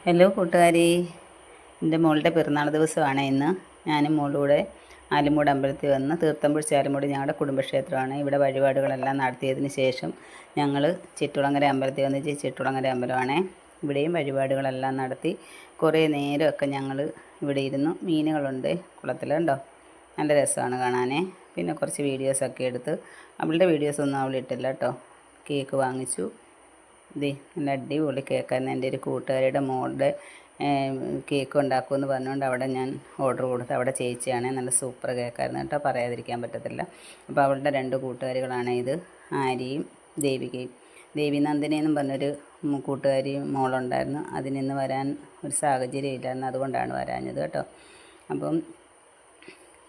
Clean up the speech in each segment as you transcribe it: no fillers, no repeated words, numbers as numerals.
Hello കൂട്ടുകാരി, എൻ്റെ മോളുടെ പിറന്നാൾ ദിവസമാണ് ഇന്ന്. ഞാനും മോളുടെ കൂടെ ആലുമൂട് അമ്പലത്തിൽ വന്ന് തീർത്ഥംപുഴ ആലുമൂട് ഞങ്ങളുടെ കുടുംബക്ഷേത്രമാണ്. ഇവിടെ വഴിപാടുകളെല്ലാം നടത്തിയതിന് ശേഷം ഞങ്ങൾ ചിറ്റുളങ്ങര അമ്പലത്തിൽ വന്ന് ചിറ്റുളങ്ങര അമ്പലമാണ്. ഇവിടെയും വഴിപാടുകളെല്ലാം നടത്തി കുറേ നേരമൊക്കെ ഞങ്ങൾ ഇവിടെ ഇരുന്നു. മീനുകളുണ്ട് കുളത്തിൽ, കണ്ടോ, നല്ല രസമാണ് കാണാൻ. പിന്നെ കുറച്ച് വീഡിയോസൊക്കെ എടുത്ത്. അവളുടെ വീഡിയോസൊന്നും അവളിട്ടില്ല കേട്ടോ. കേക്ക് വാങ്ങിച്ചു. നല്ല അടിപൊളി കേക്കായിരുന്നു. എൻ്റെ ഒരു കൂട്ടുകാരിയുടെ മോളുടെ കേക്ക് ഉണ്ടാക്കുമെന്ന് പറഞ്ഞുകൊണ്ട് അവിടെ ഞാൻ ഓർഡർ കൊടുത്തു. അവിടെ ചേച്ചിയാണ്. നല്ല സൂപ്പർ കേക്കായിരുന്നു കേട്ടോ, പറയാതിരിക്കാൻ പറ്റത്തില്ല. അപ്പോൾ അവളുടെ 2 കൂട്ടുകാരികളാണ് ഇത്, ആര്യയും ദേവികയും. ദേവിനന്ദിനി എന്നും പറഞ്ഞൊരു കൂട്ടുകാരി മോളുണ്ടായിരുന്നു. അതിനിന്ന് വരാൻ ഒരു സാഹചര്യം ഇല്ലായിരുന്നു, അതുകൊണ്ടാണ് വരാഞ്ഞത് കേട്ടോ. അപ്പം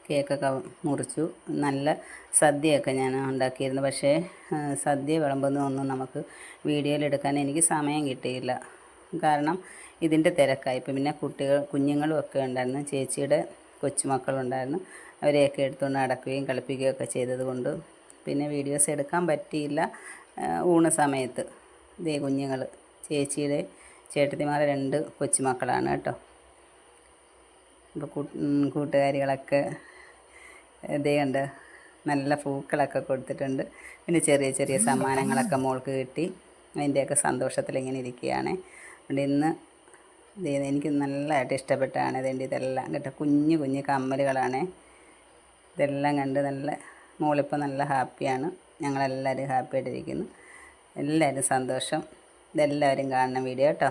കേക്കൊക്കെ മുറിച്ചു. നല്ല സദ്യയൊക്കെ ഞാൻ ഉണ്ടാക്കിയിരുന്നു. പക്ഷേ സദ്യ വിളമ്പുന്നതൊന്നും നമുക്ക് വീഡിയോയിലെടുക്കാൻ എനിക്ക് സമയം കിട്ടിയില്ല. കാരണം ഇതിൻ്റെ തിരക്കായി. ഇപ്പം പിന്നെ കുഞ്ഞുങ്ങളും ഒക്കെ ഉണ്ടായിരുന്നു. ചേച്ചിയുടെ കൊച്ചുമക്കളുണ്ടായിരുന്നു. അവരെയൊക്കെ എടുത്തുകൊണ്ട് നടക്കുകയും കളിപ്പിക്കുകയൊക്കെ ചെയ്തതുകൊണ്ട് പിന്നെ വീഡിയോസ് എടുക്കാൻ പറ്റിയില്ല. ഊണ് സമയത്ത് കുഞ്ഞുങ്ങൾ, ചേച്ചിയുടെ ചേട്ടത്തിമാരെ 2 കൊച്ചുമക്കളാണ് കേട്ടോ. അപ്പോൾ കൂട്ടുകാരികളൊക്കെ കണ്ട് നല്ല പൂക്കളൊക്കെ കൊടുത്തിട്ടുണ്ട്. പിന്നെ ചെറിയ ചെറിയ സമ്മാനങ്ങളൊക്കെ മോൾക്ക് കിട്ടി. അതിൻ്റെയൊക്കെ സന്തോഷത്തിൽ ഇങ്ങനെ ഇരിക്കുകയാണ്. അതുകൊണ്ട് ഇന്ന് എനിക്ക് നല്ലതായിട്ട് ഇഷ്ടപ്പെട്ടാണ് ഇതെല്ലാം കേട്ടോ. കുഞ്ഞു കുഞ്ഞു കമ്മലുകളാണ്. ഇതെല്ലാം കണ്ട് മോളിപ്പോൾ നല്ല ഹാപ്പിയാണ്. ഞങ്ങളെല്ലാവരും ഹാപ്പിയായിട്ടിരിക്കുന്നു. എല്ലാവരും സന്തോഷം. ഇതെല്ലാവരും കാണണം വീഡിയോ കേട്ടോ.